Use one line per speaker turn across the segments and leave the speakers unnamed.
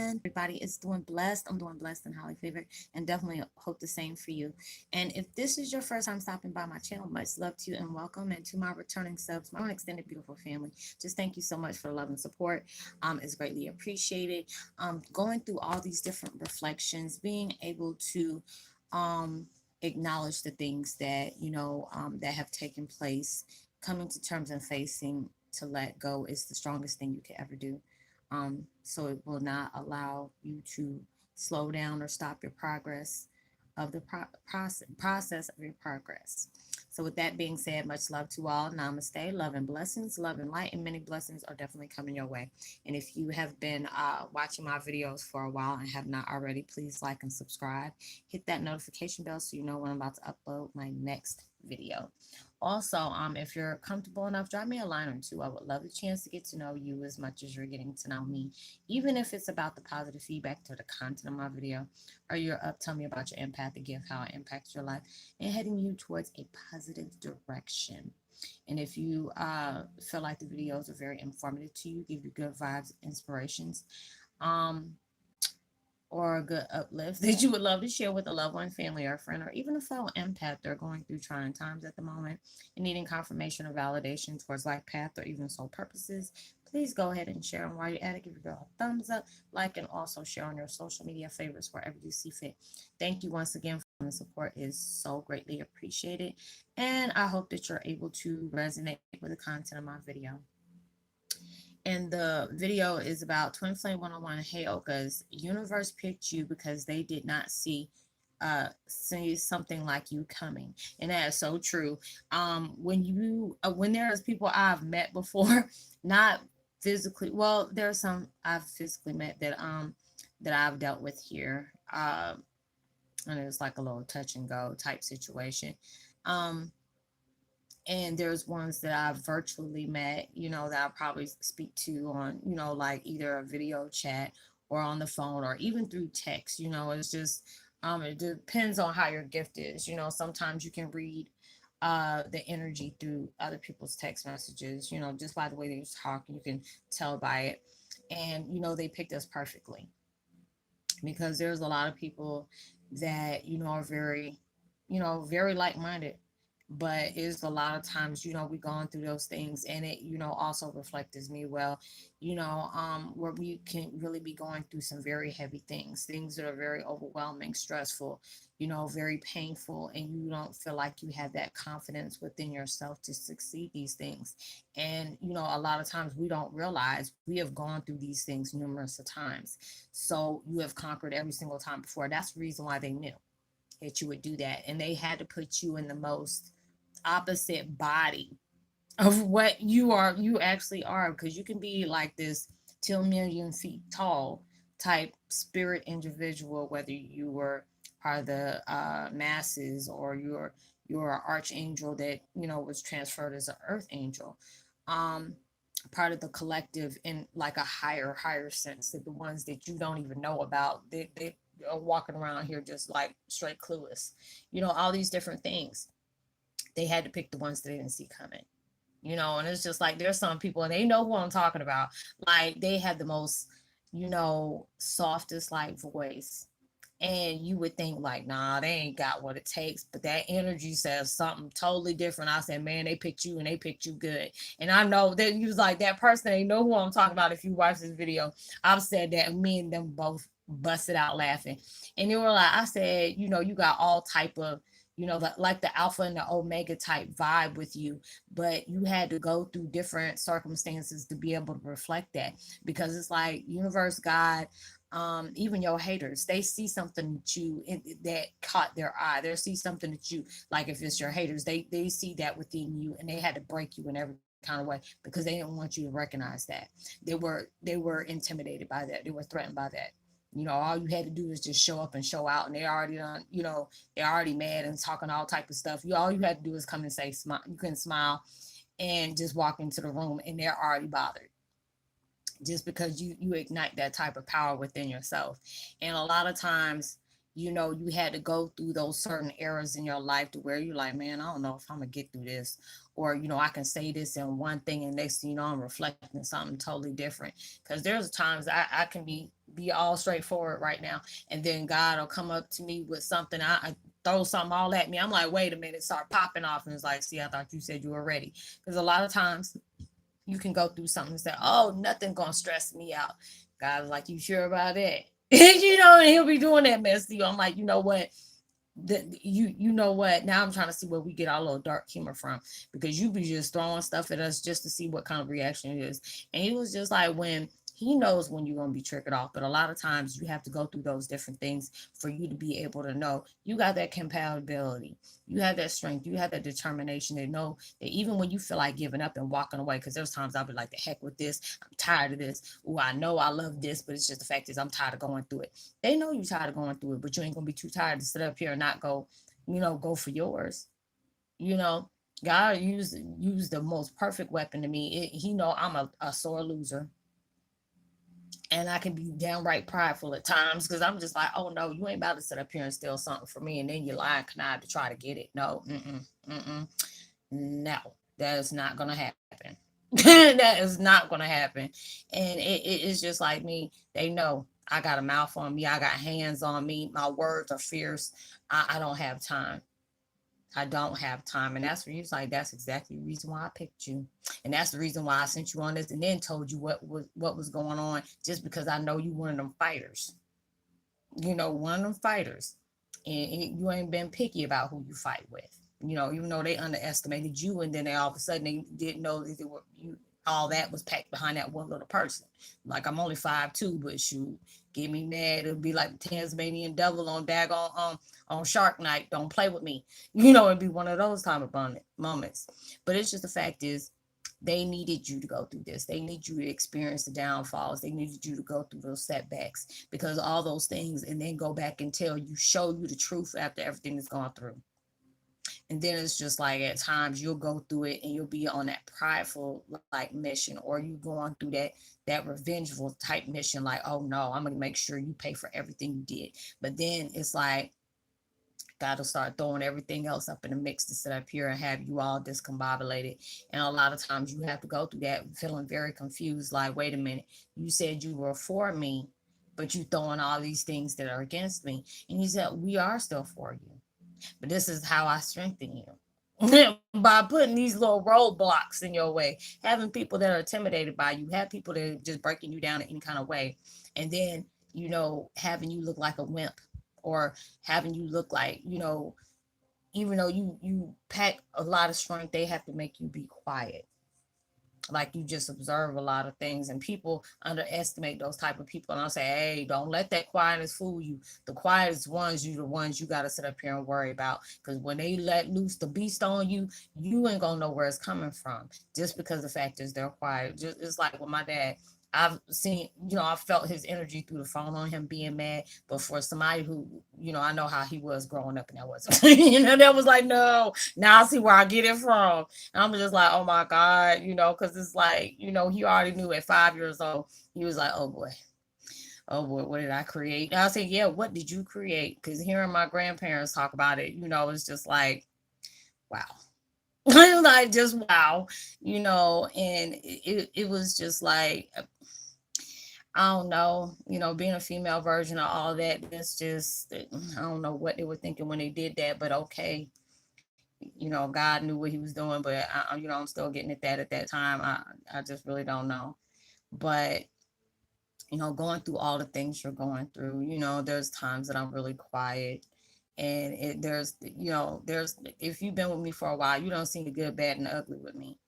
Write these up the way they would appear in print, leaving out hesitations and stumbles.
Everybody is doing blessed. I'm doing blessed and highly favored, and definitely hope the same for you. And if this is your first time stopping by my channel, much love to you and welcome. And to my returning subs, my own extended beautiful family, just thank you so much for the love and support. It's greatly appreciated. Going through all these different reflections, being able to um acknowledge the things that that have taken place, coming to terms and facing to let go is the strongest thing you could ever do. So it will not allow you to slow down or stop your progress of the process of your progress. So with that being said, much love to all. Namaste. Love and blessings. Love and light, and many blessings are definitely coming your way. And if you have been watching my videos for a while and have not already, please like and subscribe. Hit that notification bell so you know when I'm about to upload my next video. Also, if you're comfortable enough, drop me a line or two. I would love the chance to get to know you as much as you're getting to know me, even if it's about the positive feedback to the content of my video, or you're up telling me about your empathic gift, how it impacts your life, and heading you towards a positive direction. And if you feel like the videos are very informative to you, give you good vibes, inspirations, um, or a good uplift that you would love to share with a loved one, family, or friend, or even a fellow empath that are going through trying times at the moment and needing confirmation or validation towards life path or even soul purposes, please go ahead and share them. While you're at it, give your girl a thumbs up, like, and also share on your social media favorites wherever you see fit. Thank you once again for the support is so greatly appreciated. And I hope that you're able to resonate with the content of my video. And the video is about Twin Flame 101 Heyokas. Universe picked you because they did not see something like you coming. And that is so true. When there's people I've met before, not physically, well, there's some I've physically met that I've dealt with here. And it was like a little touch and go type situation. Um and there's ones that I've virtually met, that I'll probably speak to on, like either a video chat or on the phone or even through text. It's just it depends on how your gift is. Sometimes you can read the energy through other people's text messages, just by the way they talk, you can tell by it. And they picked us perfectly because there's a lot of people that are very very like-minded, but it's a lot of times we gone through those things, and it also reflects me well, where we can really be going through some very heavy things that are very overwhelming, stressful, very painful, and you don't feel like you have that confidence within yourself to succeed these things. And a lot of times we don't realize we have gone through these things numerous of times, so you have conquered every single time before. That's the reason why they knew that you would do that, and they had to put you in the most opposite body of what you actually are, because you can be like this 2 million feet tall type spirit individual, whether you were part of the masses, or you're an archangel that was transferred as an earth angel, um part of the collective in like a higher sense, that the ones that you don't even know about, they are walking around here just like straight clueless, all these different things. They had to pick the ones that they didn't see coming. And it's just like there's some people and they know who I'm talking about. Like they had the most, softest like voice. And you would think like, nah, they ain't got what it takes. But that energy says something totally different. I said, man, they picked you and they picked you good. And I know that you was like that person. They know who I'm talking about. If you watch this video, I've said that, and me and them both busted out laughing. And they were like, I said, you got all type of, like the alpha and the omega type vibe with you, but you had to go through different circumstances to be able to reflect that, because it's like universe, God, even your haters, they see something that that caught their eye. They see something that you like. If it's your haters, they see that within you, and they had to break you in every kind of way because they didn't want you to recognize that. They were intimidated by that. They were threatened by that. All you had to do is just show up and show out, and they already done. They're already mad and talking all type of stuff. All you had to do is come and say smile. You can smile, and just walk into the room, and they're already bothered, just because you ignite that type of power within yourself. And a lot of times, You had to go through those certain eras in your life to where you're like, man, I don't know if I'm gonna get through this. Or, I can say this in one thing and next thing I'm reflecting something totally different. Because there's times I can be all straightforward right now, and then God will come up to me with something. I throw something all at me. I'm like, wait a minute, start popping off, and it's like, see, I thought you said you were ready. Because a lot of times you can go through something and say, oh, nothing gonna stress me out. God's like, you sure about that? And he'll be doing that mess to you. I'm like, you know what? You know what? Now I'm trying to see where we get our little dark humor from, because you be just throwing stuff at us just to see what kind of reaction it is. And he was just like, when he knows when you're gonna be triggered off, but a lot of times you have to go through those different things for you to be able to know you got that compatibility, you have that strength, you have that determination to know that even when you feel like giving up and walking away, because there's times I'll be like, the heck with this, I'm tired of this. Oh, I know I love this, but it's just the fact is I'm tired of going through it. They know you're tired of going through it, but you ain't gonna be too tired to sit up here and not go, go for yours. You know, God used the most perfect weapon to me. He know I'm a sore loser, and I can be downright prideful at times, because I'm just like, oh no, you ain't about to sit up here and steal something from me, and then you lie and connive to try to get it. No, no, that is not gonna happen. That is not gonna happen. And it's just like me. They know I got a mouth on me. I got hands on me. My words are fierce. I don't have time. I don't have time. And that's where he's like, that's exactly the reason why I picked you. And that's the reason why I sent you on this and then told you what was going on, just because I know you one of them fighters. One of them fighters. And you ain't been picky about who you fight with. Even though they underestimated you, and then they all of a sudden they didn't know that they were you, all that was packed behind that one little person. Like, I'm only 5'2", but shoot, get me mad. It'll be like the Tasmanian devil on daggone on Shark Night. Don't play with me. It'd be one of those type of moments. But it's just, the fact is, they needed you to go through this. They need you to experience the downfalls. They needed you to go through those setbacks, because all those things, and then go back and show you the truth after everything is gone through. And then it's just like, at times you'll go through it and you'll be on that prideful like mission, or you going through that revengeful type mission, like, oh no, I'm gonna make sure you pay for everything you did. But then it's like, God will start throwing everything else up in the mix to sit up here and have you all discombobulated. And a lot of times you have to go through that feeling very confused, like, wait a minute, you said you were for me, but you throwing all these things that are against me. And he said, we are still for you, but this is how I strengthen you. By putting these little roadblocks in your way, having people that are intimidated by you, have people that are just breaking you down in any kind of way, and then, having you look like a wimp, or having you look like, even though you pack a lot of strength, they have to make you be quiet, like you just observe a lot of things, and people underestimate those type of people, and I'll say, hey, don't let that quietness fool you. The quietest ones, the ones you got to sit up here and worry about, because when they let loose the beast on you, you ain't gonna know where it's coming from, just because the fact is they're quiet. Just, it's like with my dad. I've seen, I felt his energy through the phone on him being mad. But for somebody who, I know how he was growing up, and that wasn't, that was like, no, now I see where I get it from. And I'm just like, oh my God, because it's like, he already knew at 5 years old. He was like, oh boy, what did I create? And I said, yeah, what did you create? Because hearing my grandparents talk about it, it's just like, wow. Like, just wow, and it was just like, I don't know, being a female version of all that, it's just, I don't know what they were thinking when they did that, but okay. God knew what he was doing, but I'm still getting at that time. I just really don't know. But, going through all the things you're going through, there's times that I'm really quiet. And there's, if you've been with me for a while, you don't see the good, bad, and the ugly with me.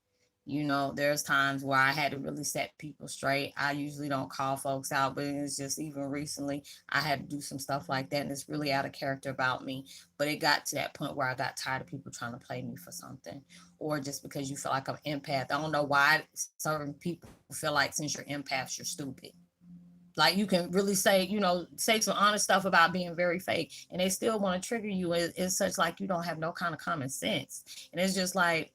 There's times where I had to really set people straight. I usually don't call folks out, but it's just, even recently, I had to do some stuff like that, and it's really out of character about me. But it got to that point where I got tired of people trying to play me for something, or just because you feel like I'm empath. I don't know why certain people feel like, since you're empaths, you're stupid. Like, you can really say some honest stuff about being very fake, and they still want to trigger you. It's such like you don't have no kind of common sense, and it's just like,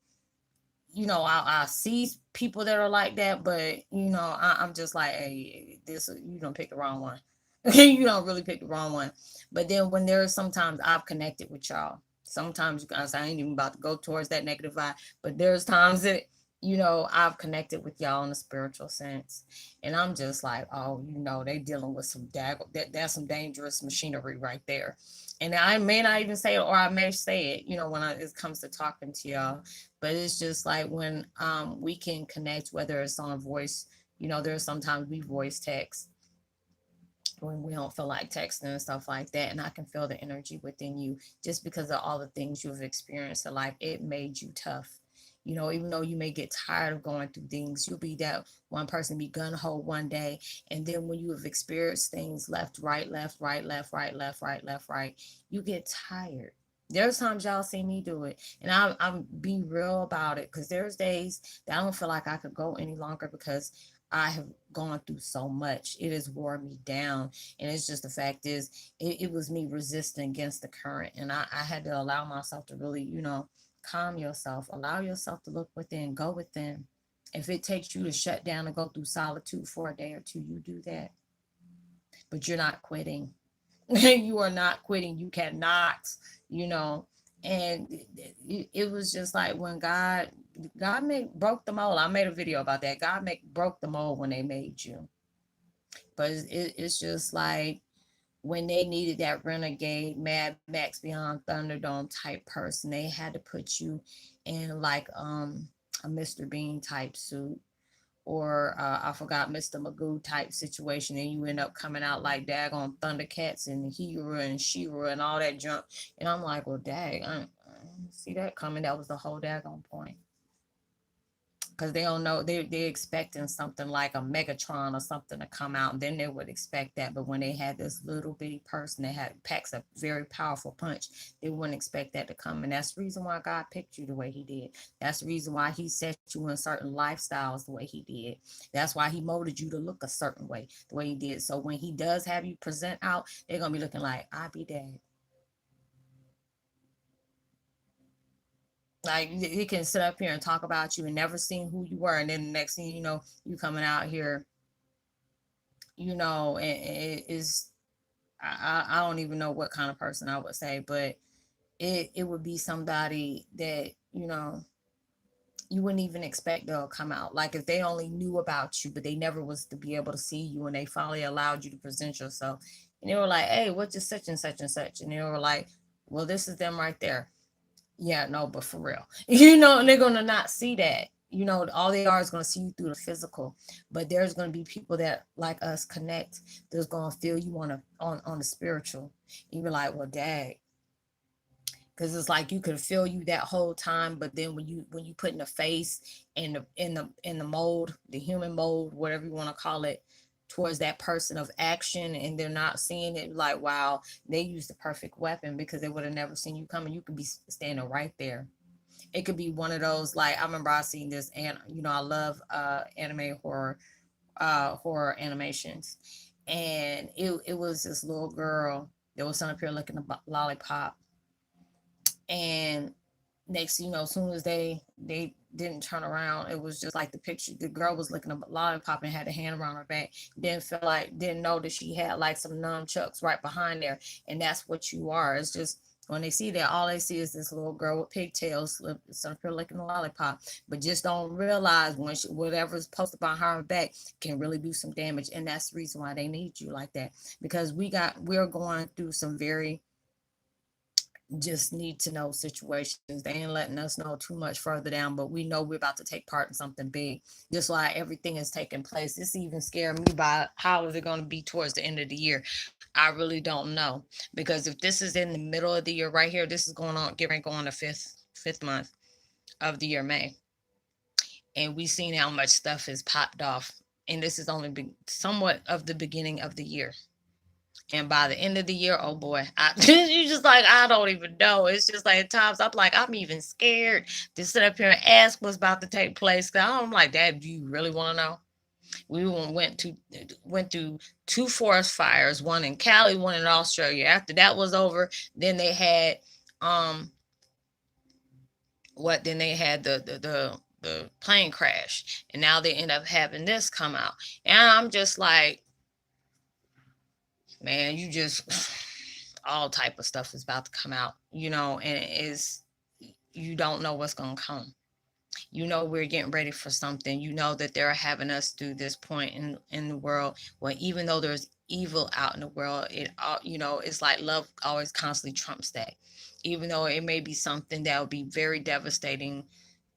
I see people that are like that, but I'm just like, hey, this, you don't pick the wrong one. You don't really pick the wrong one. But then when there's sometimes I've connected with y'all. Sometimes you guys, I ain't even about to go towards that negative vibe, but there's times that, I've connected with y'all in a spiritual sense. And I'm just like, oh, they dealing with some that's some dangerous machinery right there. And I may not even say it, or I may say it, when it comes to talking to y'all. But it's just like when we can connect, whether it's on voice, there's sometimes we voice text when we don't feel like texting and stuff like that. And I can feel the energy within you just because of all the things you've experienced in life. It made you tough. Even though you may get tired of going through things, you'll be that one person, be gun ho one day. And then when you have experienced things left, right, left, right, left, right, left, right, left, right, you get tired. There's times y'all see me do it, and I'm be real about it, because there's days that I don't feel like I could go any longer because I have gone through so much. It has wore me down. And it's just the fact is, it was me resisting against the current. And I had to allow myself to really, calm yourself, allow yourself to look within, go within. If it takes you to shut down and go through solitude for a day or two, you do that. But you're not quitting. You are not quitting. You cannot, you know. And it was just like when God broke the mold. I made a video about that. Broke the mold when they made you. But it's just like when they needed that renegade, Mad Max Beyond Thunderdome type person, they had to put you in like a Mr. Bean type suit, or I forgot, Mr. Magoo type situation, and you end up coming out like daggone Thundercats and Hero and She-Ra and all that junk. And I'm like, well, dag, I didn't see that coming. That was the whole daggone point. Because they don't know, they're expecting something like a Megatron or something to come out, and then they would expect that. But when they had this little bitty person that had packs a very powerful punch, they wouldn't expect that to come. And that's the reason why God picked you the way He did. That's the reason why He set you in certain lifestyles the way He did. That's why He molded you to look a certain way the way He did. So when He does have you present out, they're gonna be looking like, I be dead. Like, he can sit up here and talk about you and never seen who you were, and then the next thing you know, you coming out here, and it is, I don't even know what kind of person I would say, but it would be somebody that, you wouldn't even expect they'll come out. Like, if they only knew about you, but they never was to be able to see you, and they finally allowed you to present yourself, and they were like, hey, what's your such and such and such, and they were like, well, this is them right there. Yeah, no, but for real, and they're gonna not see that. All they are is gonna see you through the physical. But there's gonna be people that like us connect. That's gonna feel you on the spiritual. You be like, well, dang, because it's like you could feel you that whole time, but then when you put in the face and in the mold, the human mold, whatever you want to call it, towards that person of action, and they're not seeing it, like, wow, they used the perfect weapon, because they would have never seen you coming. You could be standing right there. It could be one of those, like, I remember I seen this, and I love anime horror animations, and it was this little girl that was sitting up here looking a lollipop, and next as soon as they didn't turn around, it was just like the picture, the girl was looking a lollipop and had a hand around her back, didn't know that she had like some nunchucks right behind there. And that's what you are. It's just when they see that, all they see is this little girl with pigtails some her licking a lollipop, but just don't realize when whatever's posted behind her back can really do some damage. And that's the reason why they need you like that, because we're going through some very just need to know situations. They ain't letting us know too much further down, but we know we're about to take part in something big. Just like everything is taking place. This even scared me by how is it going to be towards the end of the year. I really don't know, because if this is in the middle of the year right here, this is going on, get ready, going the fifth month of the year, May, and we seen how much stuff has popped off, and this is only somewhat of the beginning of the year. And by the end of the year, oh boy, you just like, I don't even know. It's just like at times I'm like, I'm even scared to sit up here and ask what's about to take place. Cause I'm like, Dad, do you really want to know? We went through two forest fires, one in Cali, one in Australia. After that was over, then they had then they had the plane crash, and now they end up having this come out, and I'm just like, man, you just all type of stuff is about to come out, and it is, you don't know what's gonna come. We're getting ready for something. That they're having us through this point in the world where, even though there's evil out in the world, it's like love always constantly trumps that. Even though it may be something that would be very devastating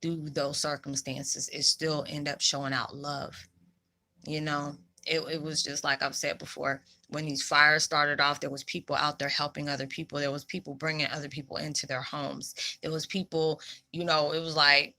through those circumstances, it still end up showing out love. you know it was just like I've said before. When these fires started off, there was people out there helping other people. There was people bringing other people into their homes. There was people, it was like,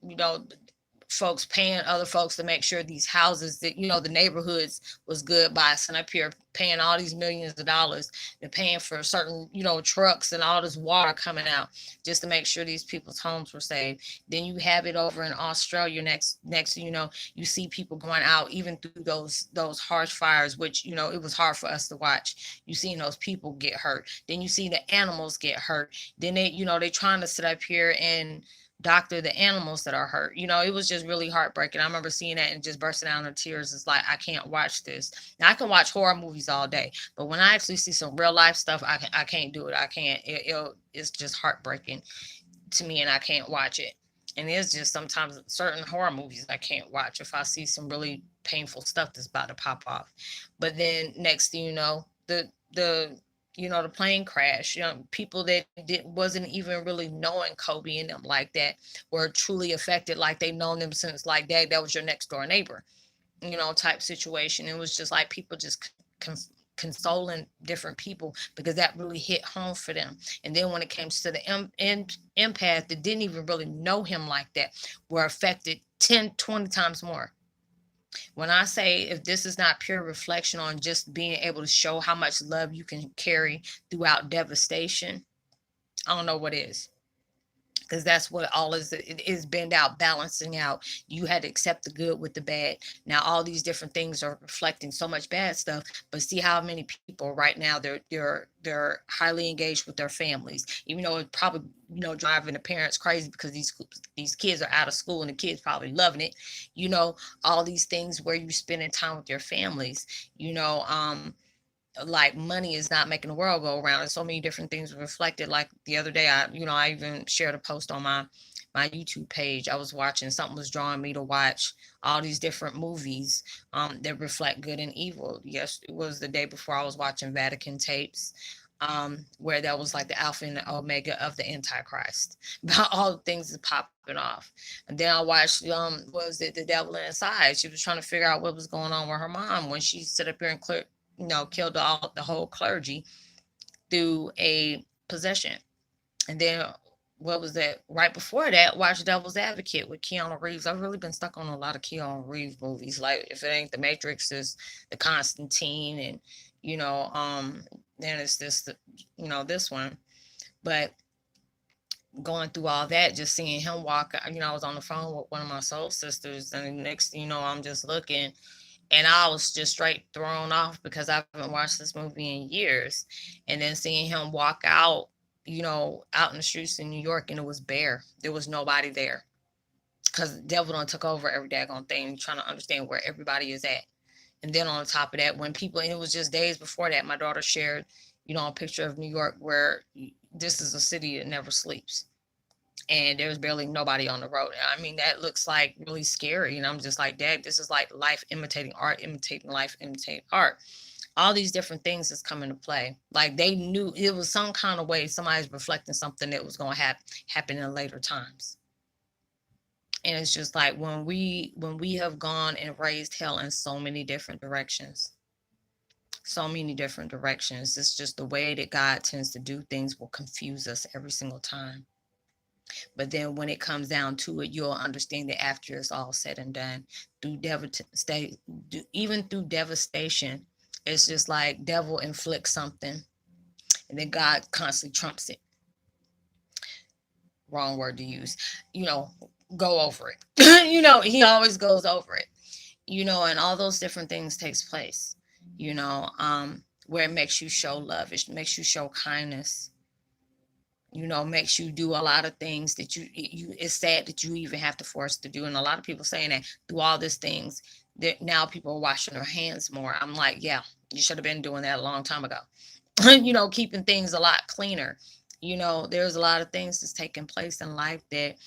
folks paying other folks to make sure these houses, that the neighborhoods was good, by sitting up here paying all these millions of dollars. They're paying for certain trucks and all this water coming out just to make sure these people's homes were saved. Then you have it over in Australia. Next you see people going out even through those harsh fires, which it was hard for us to watch. You seen those people get hurt. Then you see the animals get hurt. Then they trying to sit up here and doctor the animals that are hurt. It was just really heartbreaking. I remember seeing that and just bursting out in tears. It's like, I can't watch this. Now, I can watch horror movies all day, but when I actually see some real life stuff, I can't do it. I can't. It's just heartbreaking to me, and I can't watch it. And it's just sometimes certain horror movies I can't watch if I see some really painful stuff that's about to pop off. But then next thing you know, the plane crash, people that wasn't even really knowing Kobe and them like that were truly affected, like they known them since like that was your next door neighbor, type situation. It was just like people just consoling different people because that really hit home for them. And then when it came to the empath that didn't even really know him like that, were affected 10, 20 times more. When I say, if this is not pure reflection on just being able to show how much love you can carry throughout devastation, I don't know what is. Because that's what all is. It is bend out, balancing out. You had to accept the good with the bad. Now all these different things are reflecting so much bad stuff, but see how many people right now, they're highly engaged with their families, even though it probably driving the parents crazy because these kids are out of school and the kids probably loving it. All these things where you spending time with your families. Like money is not making the world go around. And so many different things reflected. Like the other day, I even shared a post on my YouTube page. I was watching, something was drawing me to watch all these different movies that reflect good and evil. Yes, it was the day before I was watching Vatican tapes, where that was like the alpha and the omega of the Antichrist, about all the things that popping off. And then I watched was it The Devil Inside. She was trying to figure out what was going on with her mom when she sit up here and killed the whole clergy through a possession. And then what was that? Right before that, watch Devil's Advocate with Keanu Reeves. I've really been stuck on a lot of Keanu Reeves movies. Like, if it ain't The Matrix, it's The Constantine, and then it's this one. But going through all that, just seeing him walk, I was on the phone with one of my soul sisters, and next thing I'm just looking, and I was just straight thrown off because I haven't watched this movie in years. And then seeing him walk out, out in the streets in New York, and it was bare. There was nobody there because the devil done took over every daggone thing, trying to understand where everybody is at. And then on top of that, when people, and it was just days before that, my daughter shared, a picture of New York where this is a city that never sleeps. And there's barely nobody on the road. I mean, that looks like really scary. And I'm just like, Dad, this is like life imitating art, imitating life, imitating art. All these different things is coming to play. Like, they knew it was some kind of way somebody's reflecting something that was going to happen in later times. And it's just like, when we have gone and raised hell in so many different directions, it's just the way that God tends to do things will confuse us every single time. But then when it comes down to it, you'll understand that after it's all said and done, even through devastation, it's just like devil inflicts something, and then God constantly trumps it. Wrong word to use. Go over it. He always goes over it. And all those different things takes place. Where it makes you show love, it makes you show kindness. Makes you do a lot of things that you it's sad that you even have to force to do. And a lot of people saying that through all these things, that now people are washing their hands more. I'm like, yeah, You should have been doing that a long time ago. Keeping things a lot cleaner. There's a lot of things that's taking place in life that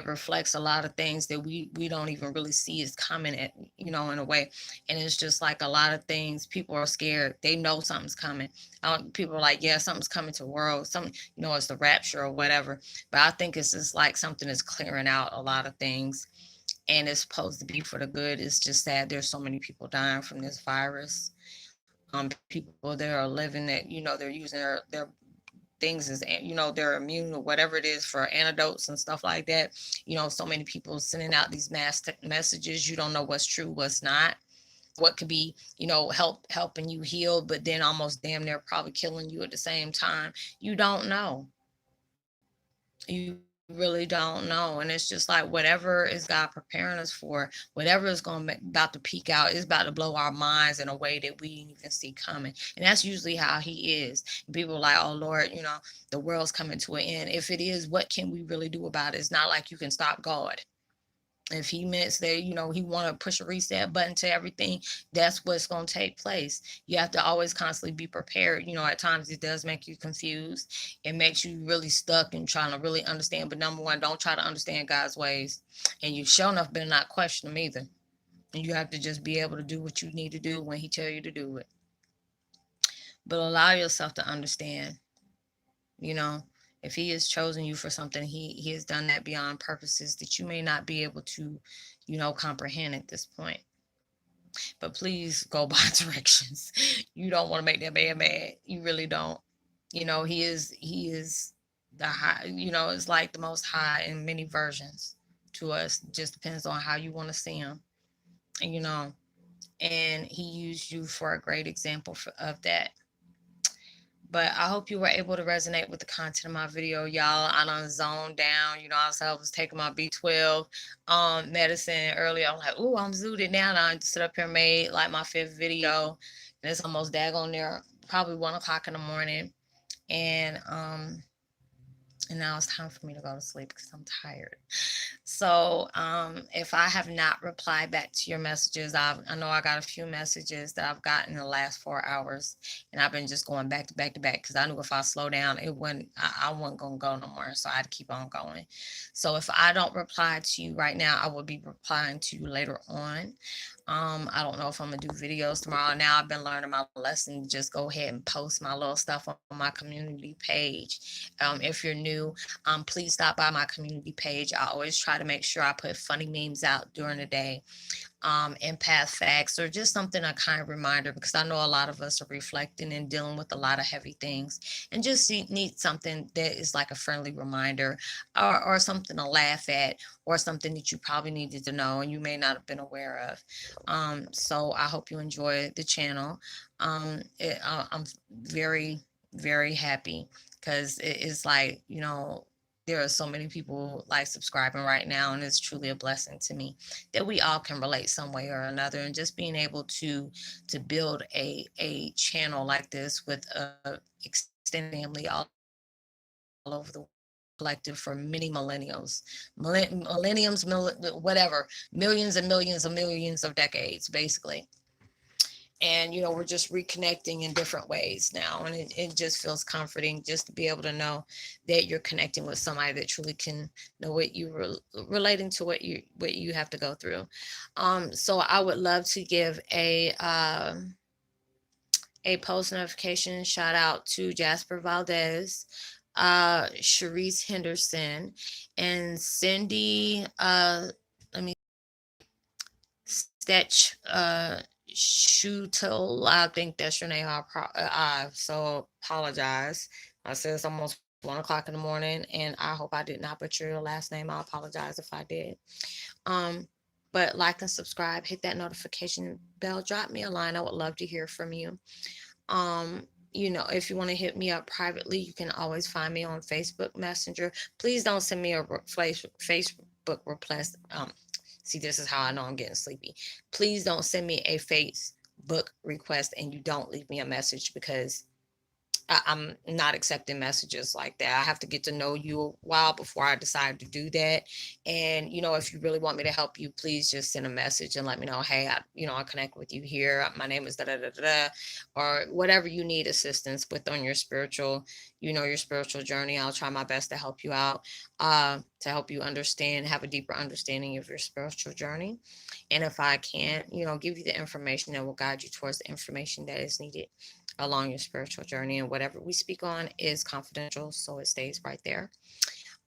reflects a lot of things that we don't even really see is coming at, in a way. And it's just like a lot of things, people are scared. They know something's coming. People are like, yeah, something's coming to the world. It's the rapture or whatever. But I think it's just like something is clearing out a lot of things, and it's supposed to be for the good. It's just sad there's so many people dying from this virus. People that are living that, they're using their things as, they're immune or whatever it is for antidotes and stuff like that. So many people sending out these mass messages. You don't know what's true, what's not, what could be, helping you heal, but then almost damn near probably killing you at the same time. You don't know. You really don't know. And it's just like whatever is God preparing us for, whatever is about to peak out, is about to blow our minds in a way that we didn't even see coming. And that's usually how He is. And people are like, oh Lord, the world's coming to an end. If it is, what can we really do about it? It's not like you can stop God. If He meant that, He want to push a reset button to everything, that's what's going to take place. You have to always constantly be prepared. At times it does make you confused. It makes you really stuck and trying to really understand. But number one, don't try to understand God's ways. And you sure enough better not question them either. And you have to just be able to do what you need to do when He tell you to do it. But allow yourself to understand, you know if He has chosen you for something, he has done that beyond purposes that you may not be able to comprehend at this point. But please go by directions. You don't want to make that man mad. You really don't. He is the high. It's like the most high in many versions to us. Just depends on how you want to see Him. and, you know and He used you for a great example of that. But I hope you were able to resonate with the content of my video, y'all. I done zoned down. I was taking my B12 medicine earlier. I'm like, ooh, I'm zooted now. And I sit up here and made like my 5th video. And it's almost daggone near probably 1 o'clock in the morning. And now it's time for me to go to sleep because I'm tired. So if I have not replied back to your messages, I know I got a few messages that I've gotten in the last 4 hours, and I've been just going back to back to back because I knew if I slow down, I wasn't going to go no more. So I had to keep on going. So if I don't reply to you right now, I will be replying to you later on. I don't know if I'm gonna do videos tomorrow. Now I've been learning my lesson. Just go ahead and post my little stuff on my community page. If you're new, please stop by my community page. I always try to make sure I put funny memes out during the day, empath facts, or just something, a kind reminder, because I know a lot of us are reflecting and dealing with a lot of heavy things and just need something that is like a friendly reminder, or something to laugh at, or something that you probably needed to know and you may not have been aware of. So I hope you enjoy the channel. I'm very, very happy because it is like, there are so many people like subscribing right now, and it's truly a blessing to me that we all can relate some way or another. And just being able to build a channel like this with a extended family all over the world, collective for many millenniums, whatever, millions and millions and millions of decades, basically. And we're just reconnecting in different ways now, and it just feels comforting just to be able to know that you're connecting with somebody that truly can know what you were relating to, what you have to go through. So I would love to give a post notification shout out to Jasper Valdez, Sharice Henderson, and Cindy, let me Stetch Shutel. I think that's your name. I so apologize. I said it's almost 1 o'clock in the morning, and I hope I did not butcher your last name. I apologize if I did. Um, but like and subscribe, hit that notification bell, drop me a line. I would love to hear from you. If you want to hit me up privately, you can always find me on Facebook Messenger. Please don't send me a Facebook request. See, this is how I know I'm getting sleepy. Please don't send me a Facebook request and you don't leave me a message, because I'm not accepting messages like that. I have to get to know you a while before I decide to do that. And, if you really want me to help you, please just send a message and let me know, hey, I connect with you here. My name is da da da da, da, or whatever you need assistance with on your spiritual journey. I'll try my best to help you out, to help you understand, have a deeper understanding of your spiritual journey. And if I can't, give you the information that will guide you towards the information that is needed along your spiritual journey. And whatever we speak on is confidential, so it stays right there.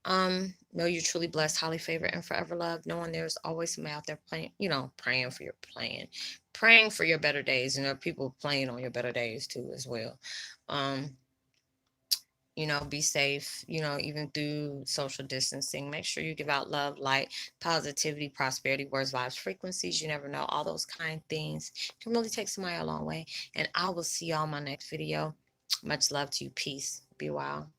Know you're truly blessed, highly favored, and forever loved. Knowing there's always somebody out there playing, praying for your plan, praying for your better days. And there are people playing on your better days too, as well. Um, be safe, even through social distancing. Make sure you give out love, light, positivity, prosperity, words, vibes, frequencies. You never know. All those kind things can really take somebody a long way. And I will see y'all in my next video. Much love to you. Peace. Be well.